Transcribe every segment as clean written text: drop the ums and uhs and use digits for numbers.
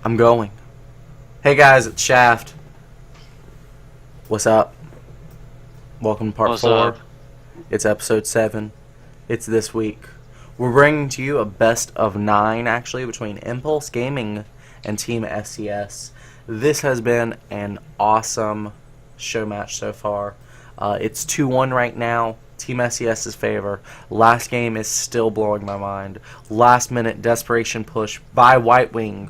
I'm going. Hey guys, it's Shaft. What's up? Welcome to part What's 4. up? It's episode 7. It's this week. We're bringing to you a best of 9, actually, between Impulse Gaming and Team SCS. This has been an awesome show match so far. It's 2-1 right now. Team SCS's favor. Last game is still blowing my mind. Last minute desperation push by White Wing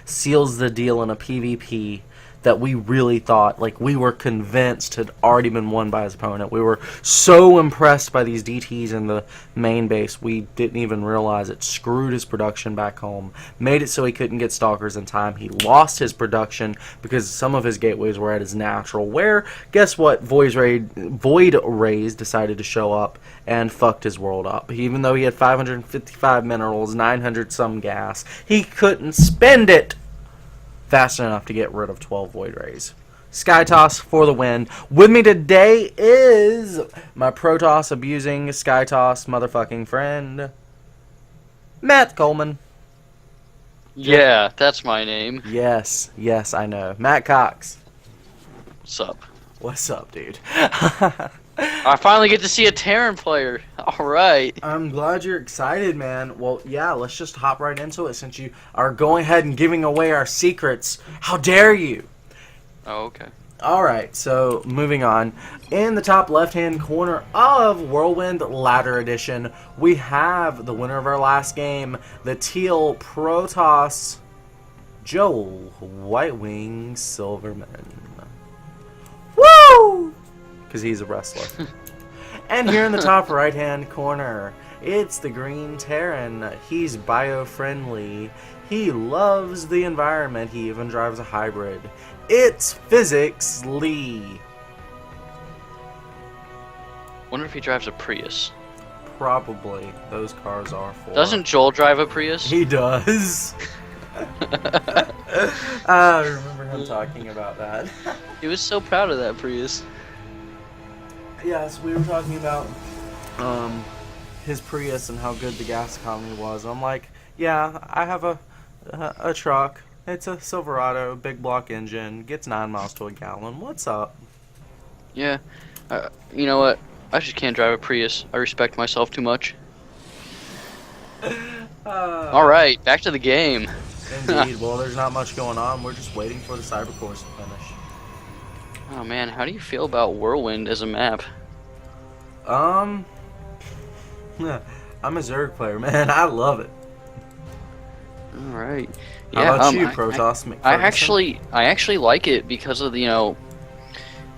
seals the deal in a PvP that we really thought, like we were convinced had already been won by his opponent. We were so impressed by these DTs in the main base, we didn't even realize it screwed his production back home, made it so he couldn't get stalkers in time. He lost his production because some of his gateways were at his natural, where, guess what, Void Rays decided to show up and fucked his world up. Even though he had 555 minerals, 900 some gas, he couldn't spend it fast enough to get rid of 12 Void Rays. Sky Toss for the win. With me today is my Protoss abusing Sky Toss motherfucking friend, Matt Coleman. Yeah, that's my name. Yes, I know. Matt Cox. What's up? What's up, dude? I finally get to see a Terran player. Alright. I'm glad you're excited, man. Well, yeah, let's just hop right into it since you are going ahead and giving away our secrets. How dare you? Oh, okay. Alright, so moving on. In the top left-hand corner of Whirlwind Ladder Edition, we have the winner of our last game, the Teal Protoss Joel White Wing Silverman. Woo! Because he's a wrestler. And here in the top right-hand corner, it's the Green Terran. He's bio-friendly. He loves the environment. He even drives a hybrid. It's Physics Lee. Wonder if he drives a Prius. Probably. Those cars are for... Doesn't Joel drive a Prius? He does. I remember him talking about that. He was so proud of that Prius. Yes, we were talking about his Prius and how good the gas economy was. I'm like, yeah, I have a truck. It's a Silverado, big block engine, gets 9 miles to a gallon. What's up? Yeah. You know what? I just can't drive a Prius. I respect myself too much. Alright, back to the game. Indeed. Well, there's not much going on. We're just waiting for the Cybercores to finish. Oh man, how do you feel about Whirlwind as a map? I'm a Zerg player, man. I love it. Alright. How Yeah, about you, Protoss McFerguson? I actually like it because of the,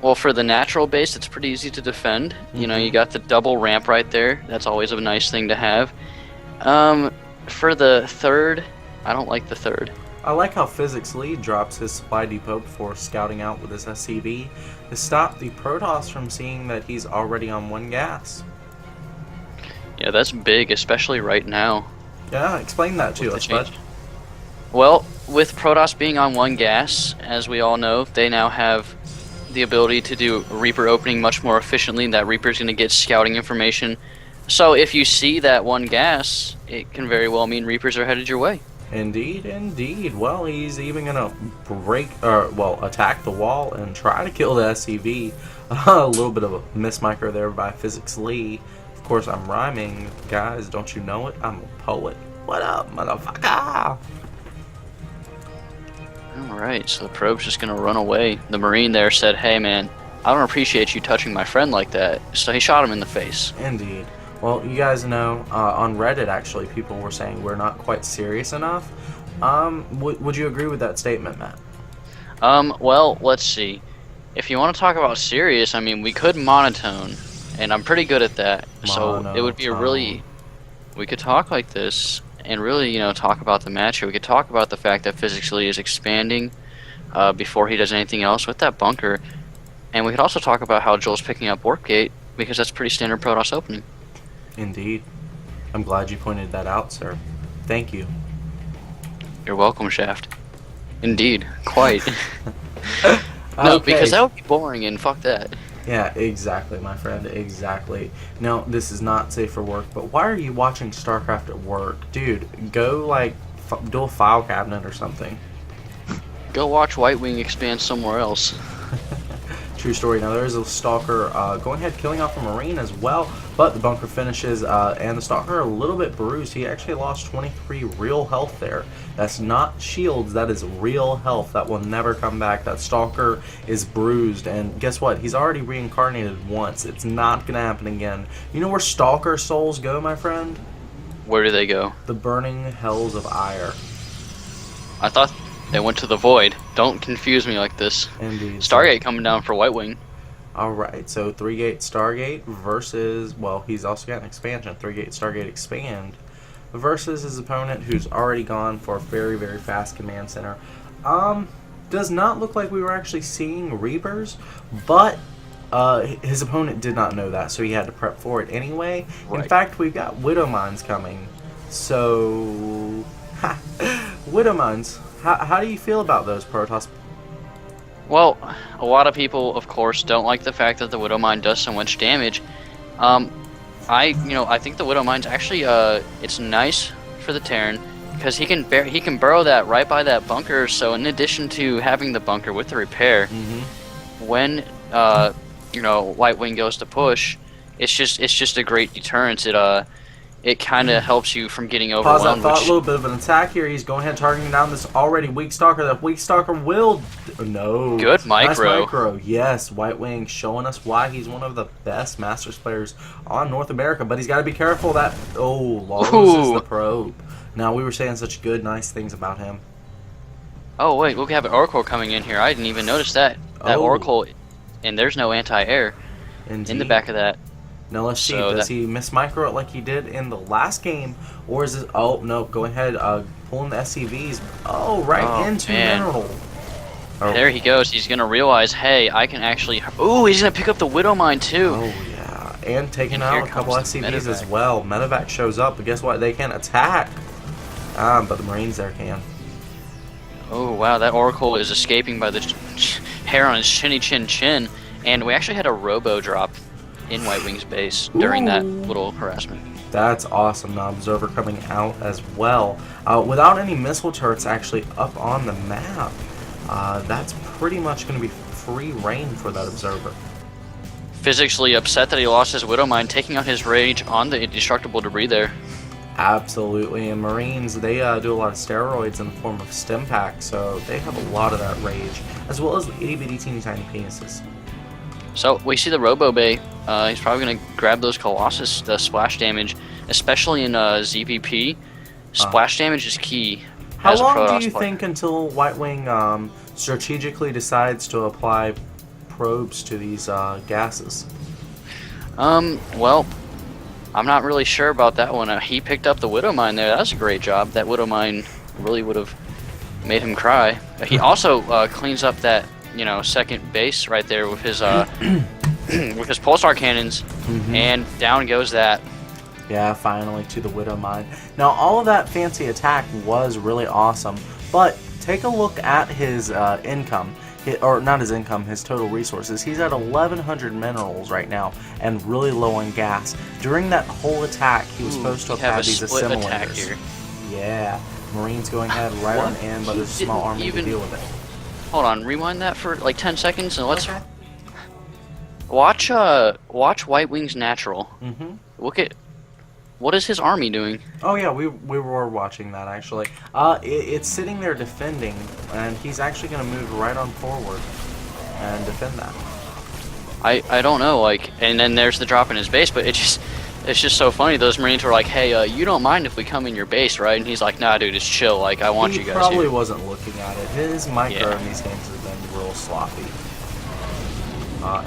well, for the natural base, it's pretty easy to defend. You know, you got the double ramp right there. That's always a nice thing to have. For the third, I don't like the third. I like how Physics Lead drops his supply depot before scouting out with his SCV to stop the Protoss from seeing that he's already on 1 gas. Yeah, that's big, especially right now. Yeah, explain that to us, bud. Well, with Protoss being on 1 gas, as we all know, they now have the ability to do Reaper opening much more efficiently. That Reaper's going to get scouting information. So if you see that 1 gas, it can very well mean Reapers are headed your way. Indeed, indeed. Well, he's even gonna attack the wall and try to kill the SCV. A little bit of a mismicro there by Physics Lee. Of course, I'm rhyming, guys. Don't you know it? I'm a poet. What up, motherfucker? Alright, so the probe's just gonna run away. The Marine there said, hey man, I don't appreciate you touching my friend like that. So he shot him in the face. Indeed. Well, you guys know, on Reddit, actually, people were saying we're not quite serious enough. Would you agree with that statement, Matt? Well, let's see. If you want to talk about serious, I mean, we could monotone, and I'm pretty good at that. So it would be a really... We could talk like this, and really, talk about the match. We could talk about the fact that Physically is expanding before he does anything else with that bunker. And we could also talk about how Joel's picking up Warp Gate, because that's pretty standard Protoss opening. Indeed. I'm glad you pointed that out, sir. Thank you. You're welcome, Shaft. Indeed, quite. No, Okay. because that would be boring, and fuck that. Yeah, exactly, my friend, exactly. Now, this is not safe for work, but why are you watching StarCraft at work? Dude, go, do a file cabinet or something. go watch White Wing expand somewhere else. True story. Now there's a Stalker going ahead killing off a Marine as well, but the bunker finishes, and the Stalker a little bit bruised. He actually lost 23 real health there. That's not shields, that is real health. That will never come back. That Stalker is bruised, and guess what? He's already reincarnated once. It's not going to happen again. You know where Stalker souls go, my friend? Where do they go? The burning hells of ire. I thought they went to the void. Don't confuse me like this. Indeed. Stargate coming down for White Wing. Alright, so 3-Gate Stargate versus, well, he's also got an expansion, 3-Gate Stargate Expand, versus his opponent who's already gone for a very, very fast command center. Does not look like we were actually seeing Reapers, but his opponent did not know that, so he had to prep for it anyway. Right. In fact, we've got Widow Mines coming, so... Widow Mines. How do you feel about those, Protoss? Well, a lot of people, of course, don't like the fact that the Widow Mine does so much damage. I think the Widow Mine's actually, it's nice for the Terran because he can burrow that right by that bunker. So in addition to having the bunker with the repair, when White Wing goes to push, it's just a great deterrence. It kind of helps you from getting overwhelmed. Pause that thought. A little bit of an attack here. He's going ahead targeting down this already weak Stalker. That weak Stalker will... No. Good micro. Nice micro. Yes, White Wing showing us why he's one of the best Masters players on North America. But he's got to be careful that... Oh, loses the probe. Now, we were saying such good, nice things about him. Oh, wait. We have an Oracle coming in here. I didn't even notice that. That Oracle... And there's no anti-air in the back of that. Now let's see, does he miss micro it like he did in the last game? Or is it, oh no, go ahead, pulling the SCVs. Oh, right into mineral. Oh. There he goes, he's going to realize, hey, I can actually, ooh, he's going to pick up the Widow Mine too. Oh yeah, and taking out a couple SCVs as well. Medevac shows up, but guess what, they can't attack. But the Marines there can. Oh wow, that Oracle is escaping by the hair on his chinny chin chin. And we actually had a robo drop in White Wing's base during that little harassment. That's awesome. Now Observer coming out as well. Without any missile turrets actually up on the map, that's pretty much going to be free reign for that Observer. Physically upset that he lost his Widow Mine, taking out his rage on the indestructible debris there. Absolutely, and Marines, they do a lot of steroids in the form of stim pack, so they have a lot of that rage, as well as itty bitty teeny tiny penises. So we see the Robo Bay. He's probably going to grab those Colossus, the splash damage, especially in ZPP. Splash damage is key. How long do you think until White Wing strategically decides to apply probes to these gases? Well, I'm not really sure about that one. He picked up the Widow Mine there. That was a great job. That Widow Mine really would have made him cry. He also cleans up that second base right there with his with his pulsar cannons, and down goes that. Yeah, finally to the Widow Mine. Now, all of that fancy attack was really awesome, but take a look at his income, or not his income, his total resources. He's at 1,100 minerals right now, and really low on gas. During that whole attack, he was supposed to have had these assimilators. Attack here. Yeah, Marines going ahead right on in, but there's a small army to deal with it. Hold on, rewind that for like 10 seconds and let's watch White Wing's natural. Look at what is his army doing? Oh yeah, we were watching that actually. It's sitting there defending, and he's actually going to move right on forward and defend that. I don't know, like, and then there's the drop in his base, but it's just so funny. Those Marines were like, hey, you don't mind if we come in your base, right? And he's like, nah, dude, it's chill. Like, I want you guys here. He probably wasn't looking at it. His micro in these games has been real sloppy.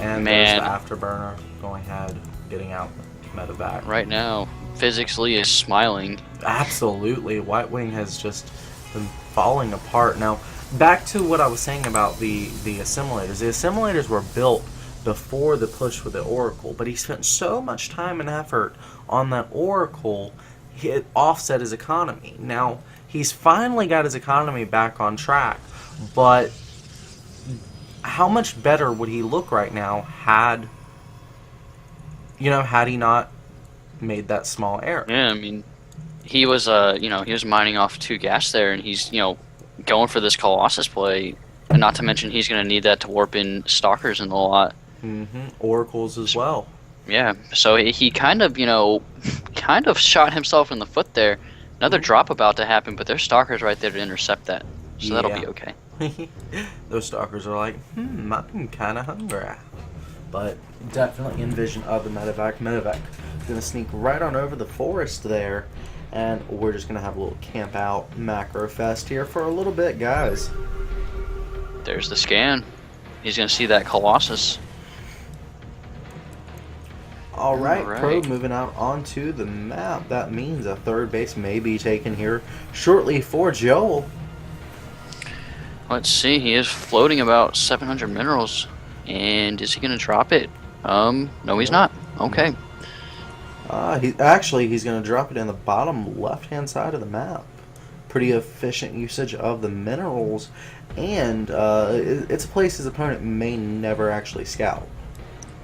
And there's the Afterburner going ahead, getting out medevac. Right now, Physically is smiling. Absolutely. White Wing has just been falling apart. Now, back to what I was saying about the assimilators. The assimilators were built before the push for the Oracle, but he spent so much time and effort on that Oracle, it offset his economy. Now, he's finally got his economy back on track, but how much better would he look right now had he not made that small error? Yeah, I mean, he was he was mining off 2 gas there, and he's going for this Colossus play. And not to mention he's going to need that to warp in stalkers in the lot. Oracles as well. Yeah, so he kind of, kind of shot himself in the foot there. Another drop about to happen, but there's stalkers right there to intercept that. So that'll be okay. Those stalkers are like, I'm kind of hungry. But definitely envision of the medevac. Medevac is going to sneak right on over the forest there. And we're just going to have a little camp out macro fest here for a little bit, guys. There's the scan. He's going to see that Colossus. Alright, probe moving out onto the map. That means a third base may be taken here shortly for Joel. Let's see, he is floating about 700 minerals. And is he going to drop it? No, he's not. Okay. He's going to drop it in the bottom left-hand side of the map. Pretty efficient usage of the minerals. And it's a place his opponent may never actually scout.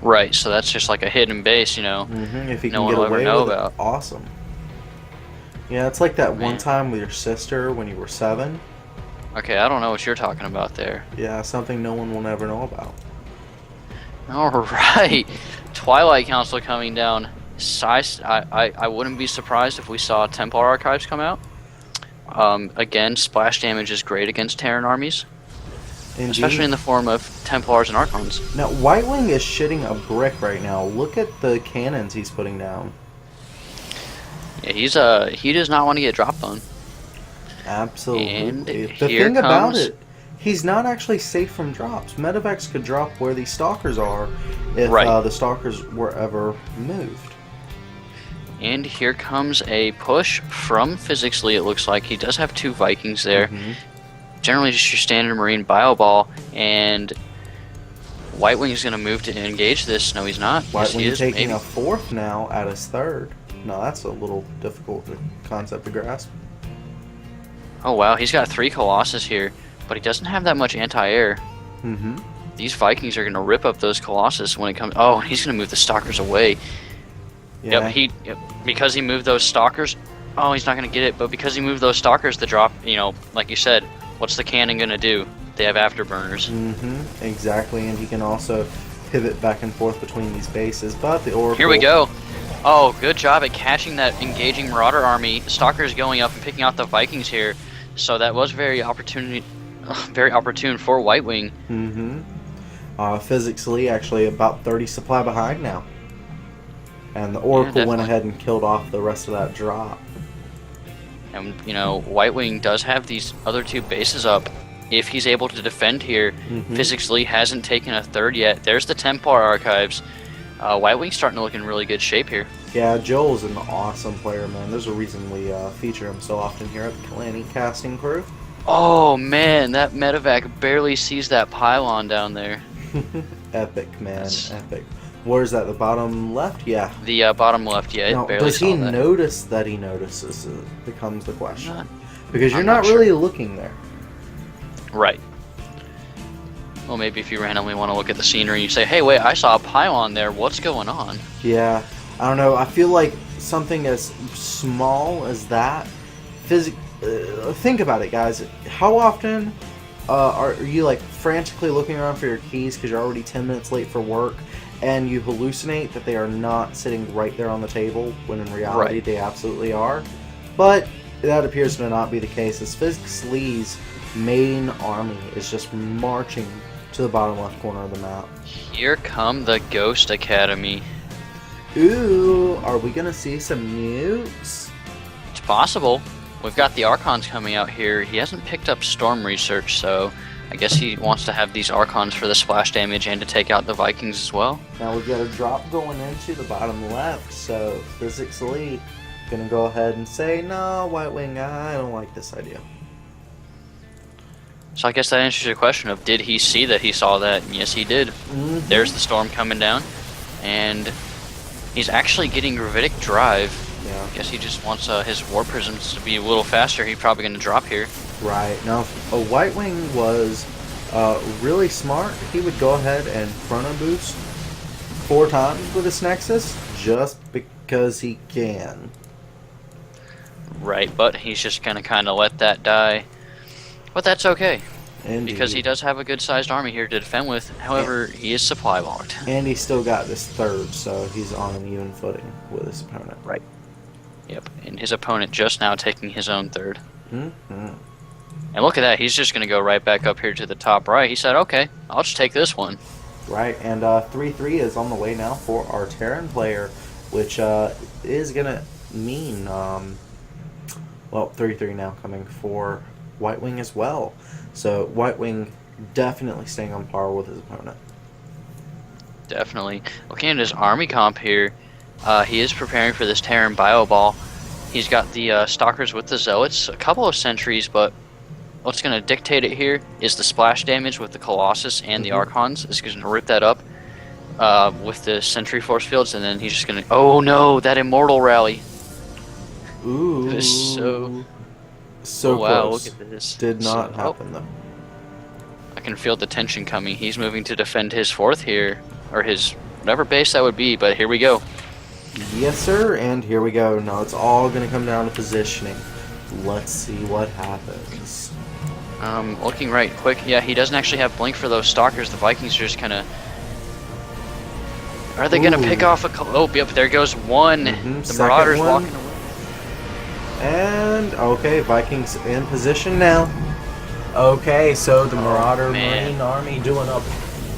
Right, so that's just like a hidden base, If he no can one get will away ever know with about. it, awesome. Yeah, it's like that Man. one time with your sister when you were 7. Okay, I don't know what you're talking about there. Yeah, something no one will never know about. Alright, Twilight Council coming down. I wouldn't be surprised if we saw Templar Archives come out. Again, splash damage is great against Terran armies. Indeed. Especially in the form of Templars and Archons. Now, White Wing is shitting a brick right now. Look at the cannons he's putting down. Yeah, he does not want to get dropped on. Absolutely. And the here thing about comes- it, he's not actually safe from drops. Medevacs could drop where these stalkers are if the stalkers were ever moved. And here comes a push from Physically, it looks like. He does have 2 Vikings there. Generally just your standard Marine bio ball, and White Wing is going to move to engage this. No, he's not. White Yes, he Wing is, taking maybe. a 4th now at his 3rd. No, that's a little difficult concept to grasp. Oh wow, he's got 3 Colossus here, but he doesn't have that much anti-air. These Vikings are going to rip up those Colossus when it comes. Oh, he's going to move the Stalkers away. Yeah. Because he moved those Stalkers. Oh, he's not going to get it, but because he moved those Stalkers, the drop, like you said, what's the cannon going to do? They have afterburners. Exactly, and he can also pivot back and forth between these bases. But the Oracle... Here we go. Oh, good job at catching that engaging Marauder army. Stalkers going up and picking out the Vikings here. So that was very opportune for White Wing. Physically, actually about 30 supply behind now. And the Oracle went ahead and killed off the rest of that drop. And, White Wing does have these other 2 bases up. If he's able to defend here, Physically hasn't taken a 3rd yet. There's the Templar Archives. White Wing's starting to look in really good shape here. Yeah, Joel's an awesome player, man. There's a reason we feature him so often here at the Kalani casting crew. Oh, man, that medevac barely sees that pylon down there. Epic, man. Epic. Where's that? The bottom left? Yeah. The bottom left, yeah. Now, It barely does he saw that. notice that he notices? Becomes the question. Not- Because you're I'm not not really looking there. Right. Well, maybe if you randomly want to look at the scenery, you say, hey, wait, I saw a pylon there. What's going on? Yeah. I don't know. I feel like something as small as that. Think about it, guys. How often are you like frantically looking around for your keys because you're already 10 minutes late for work, and you hallucinate that they are not sitting right there on the table when in reality they absolutely are? But that appears to not be the case, as Physically's main army is just marching to the bottom left corner of the map. Here come the Ghost Academy. Ooh, are we gonna see some nukes? It's possible. We've got the Archons coming out here. He hasn't picked up Storm Research, so I guess he wants to have these Archons for the splash damage and to take out the Vikings as well. Now we've got a drop going into the bottom left, so Physically gonna go ahead and say, no, White Wing, I don't like this idea. So I guess that answers your question of, did he see that he saw that? And yes, he did. There's the storm coming down, and he's actually getting gravitic drive. Yeah. I guess he just wants his war prisms to be a little faster. He's probably going to drop here. Right. Now, if a White Wing was really smart, he would go ahead and chrono boost 4 times with his Nexus just because he can. Right, but he's just going to kind of let that die. But that's okay. because he does have a good-sized army here to defend with. However, he is supply locked. And he still got this third, so he's on an even footing with his opponent. Right. Yep, and his opponent just now taking his own third. Mm-hmm. And look at that, he's just going to go right back up here to the top right. He said, okay, I'll just take this one. Right, and 3-3 is on the way now for our Terran player, which is going to mean, well, 3-3 now coming for White Wing as well. So White Wing definitely staying on par with his opponent. Definitely. Looking at his army comp here, he is preparing for this Terran Bio Ball. He's got the Stalkers with the Zealots, a couple of sentries, but what's going to dictate it here is the splash damage with the Colossus and the Archons. He's going to rip that up with the Sentry Force Fields, and then he's just going to... Oh no, that Immortal Rally. Ooh. It was so close. Wow, look at this. Did not happen though. I can feel the tension coming. He's moving to defend his fourth here, or his whatever base that would be, but here we go. Yes, sir, and here we go. Now it's all going to come down to positioning. Let's see what happens. Looking right quick. Yeah, he doesn't actually have blink for those Stalkers. The Vikings are just kind of... Are they going to pick off a... Oh, yep, there goes one. The Marauders walking away. And, okay, Vikings in position now. Okay, so the Marauder Marine Army doing up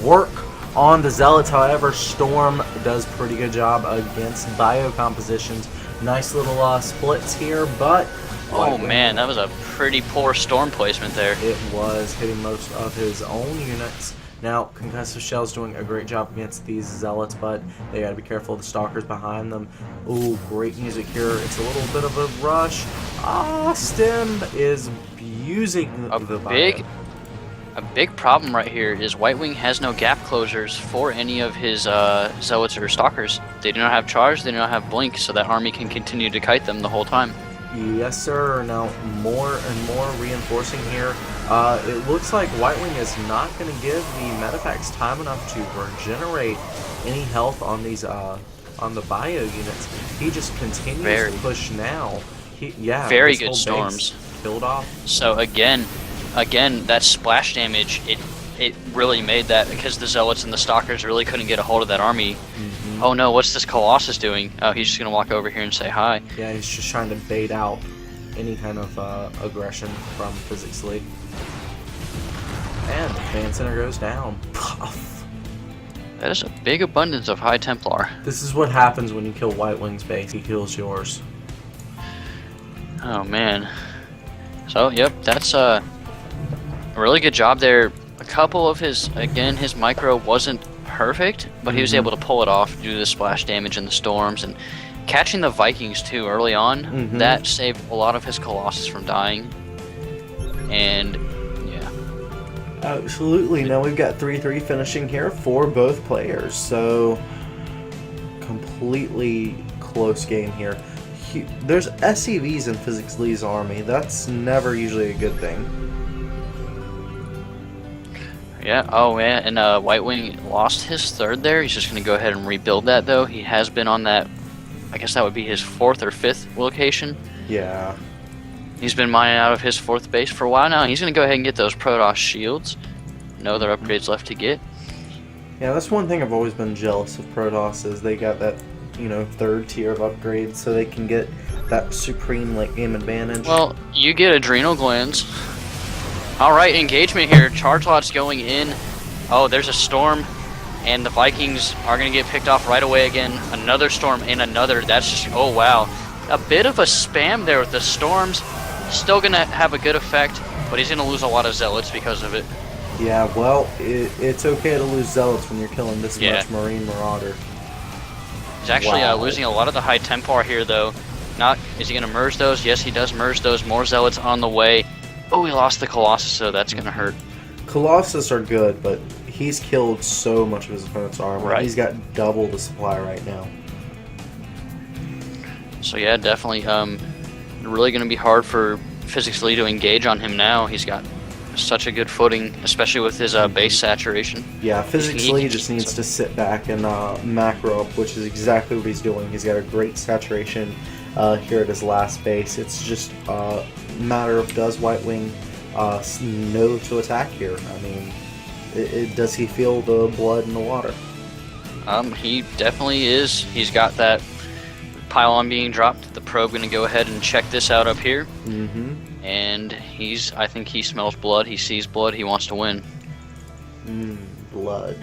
work on the Zealots. However, Storm does pretty good job against bio compositions. Nice little splits here, but... Oh man, that was a pretty poor Storm placement there. It was, hitting most of his own units. Now, Concussive Shell's doing a great job against these Zealots, but they gotta be careful of the Stalkers behind them. Ooh, great music here. It's a little bit of a rush. Stem is using the bio. A big problem right here is White Wing has no gap closers for any of his Zealots or Stalkers. They do not have charge, they do not have blink, so that army can continue to kite them the whole time. Yes, sir. Now, more and more reinforcing here. It looks like White Wing is not going to give the Medipacks time enough to regenerate any health on these on the bio units. He just continues to push now. Very good storms. Killed off. So again, that splash damage, it really made that, because the Zealots and the Stalkers really couldn't get a hold of that army. Oh no, what's this Colossus doing? Oh, he's just going to walk over here and say hi. Yeah, he's just trying to bait out any kind of aggression from Physics League. And the Command Center goes down. Puff. That is a big abundance of High Templar. This is what happens when you kill White Wing's base. He kills yours. Oh man. So, yep, that's a really good job there. A couple of his micro wasn't perfect, but he was able to pull it off due to the splash damage and the storms, and catching the Vikings too early on. That saved a lot of his Colossus from dying. And yeah, absolutely. Now we've got 3-3 finishing here for both players, so completely close game here. There's SCVs in Physics Lee's army. That's never usually a good thing. Yeah, oh man, and White Wing lost his third there. He's just going to go ahead and rebuild that, though. He has been on that, I guess that would be his fourth or fifth location. Yeah. He's been mining out of his fourth base for a while now. He's going to go ahead and get those Protoss shields. No other upgrades left to get. Yeah, that's one thing I've always been jealous of Protoss, is they got that, third tier of upgrades, so they can get that supreme game advantage. Well, you get adrenal glands. Alright, engagement here. Charge lots going in. Oh, there's a storm. And the Vikings are going to get picked off right away again. Another storm and another. That's just... Oh, wow. A bit of a spam there with the storms. Still going to have a good effect, but he's going to lose a lot of Zealots because of it. Yeah, well, it's okay to lose Zealots when you're killing this much Marine Marauder. He's actually losing a lot of the High Templar here, though. Is he going to merge those? Yes, he does merge those. More Zealots on the way. Oh, he lost the Colossus, so that's going to hurt. Colossus are good, but he's killed so much of his opponent's armor. Right. He's got double the supply right now. So yeah, definitely really going to be hard for Physics Lee to engage on him now. He's got such a good footing, especially with his base saturation. Yeah, Physics Lee just needs to sit back and macro up, which is exactly what he's doing. He's got a great saturation here at his last base. It's just a matter of, does White Wing no to attack here. I mean, does he feel the blood in the water? He definitely is. He's got that pylon being dropped. The probe going to go ahead and check this out up here. Mm-hmm. And I think he smells blood. He sees blood. He wants to win. Blood.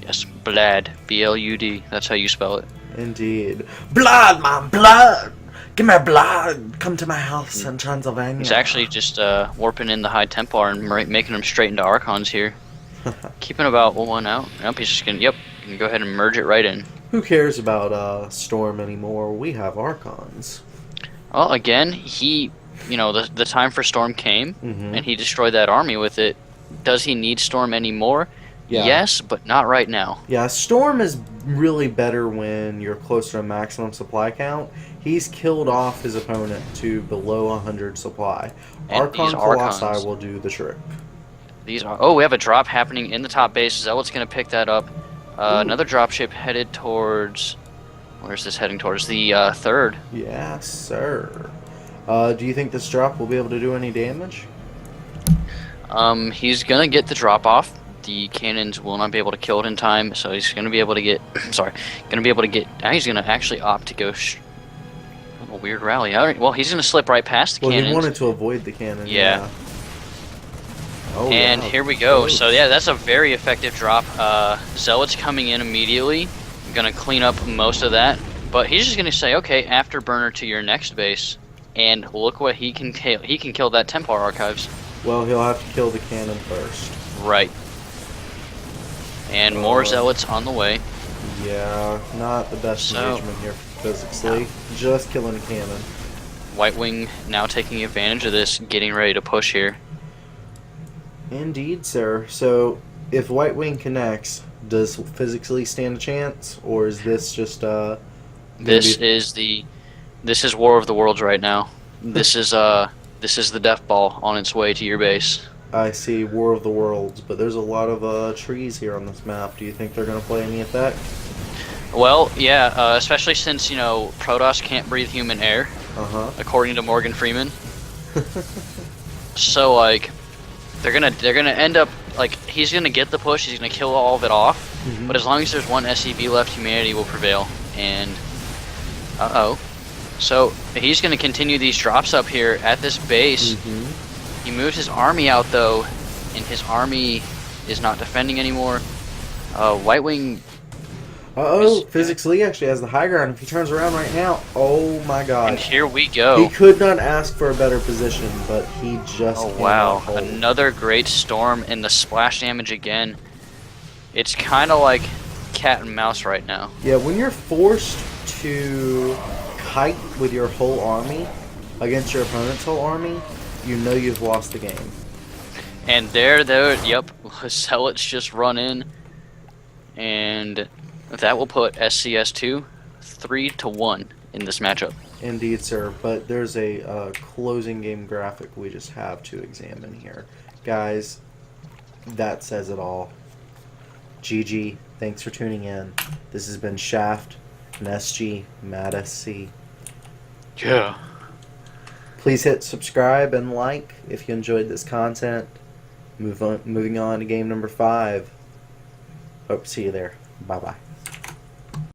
Yes, blood. B-L-U-D. That's how you spell it. Indeed. Blood, man, blood! Give me blood! Come to my house in Transylvania. He's actually just warping in the High Templar and making him straight into Archons here. Keeping about one out. Nope, he's just going to, go ahead and merge it right in. Who cares about Storm anymore? We have Archons. Well, again, the time for Storm came, and he destroyed that army with it. Does he need Storm anymore? Yeah. Yes, but not right now. Yeah, Storm is really better when you're closer to maximum supply count. He's killed off his opponent to below 100 supply. Archon Colossi will do the trick. We have a drop happening in the top base. Zealot's going to pick that up. Another dropship headed towards... Where's this heading towards? The third. Yes, sir. Do you think this drop will be able to do any damage? He's going to get the drop off. The cannons will not be able to kill it in time, so he's going to be able to get... Now he's going to actually opt to go... a weird rally. All right, well, he's going to slip right past the cannons. Well, he wanted to avoid the cannon. Yeah. Oh, and wow. Here we go. So yeah, that's a very effective drop. Zealot's coming in immediately. Gonna clean up most of that. But he's just gonna say, okay, afterburner to your next base. And look what he can kill. He can kill that Templar Archives. Well, he'll have to kill the cannon first. Right. And more Zealots on the way. Yeah, not the best engagement here physically. No. Just killing a cannon. White Wing now taking advantage of this, getting ready to push here. Indeed, sir. So, if White Wing connects, does physically stand a chance, or is this just This is War of the Worlds right now. This is the death ball on its way to your base. I see War of the Worlds, but there's a lot of trees here on this map. Do you think they're gonna play any effect? Well, yeah, especially since Protoss can't breathe human air, according to Morgan Freeman. So like. They're gonna end up he's gonna get the push. He's gonna kill all of it off. But as long as there's one SCV left, humanity will prevail. And so he's gonna continue these drops up here at this base. He moved his army out though, and his army is not defending anymore. White Wing. Physics Lee actually has the high ground. If he turns around right now, oh my god. And here we go. He could not ask for a better position, but he just Oh wow, another great storm and the splash damage again. It's kind of like cat and mouse right now. Yeah, when you're forced to kite with your whole army against your opponent's whole army, you know you've lost the game. And yep, Zealots just run in, and that will put SCS2 3-1 in this matchup. Indeed, sir. But there's a closing game graphic we just have to examine here. Guys, that says it all. GG. Thanks for tuning in. This has been Shaft and SG Mad SC. Yeah. Please hit subscribe and like if you enjoyed this content. Moving on to game number 5. Hope to see you there. Bye-bye.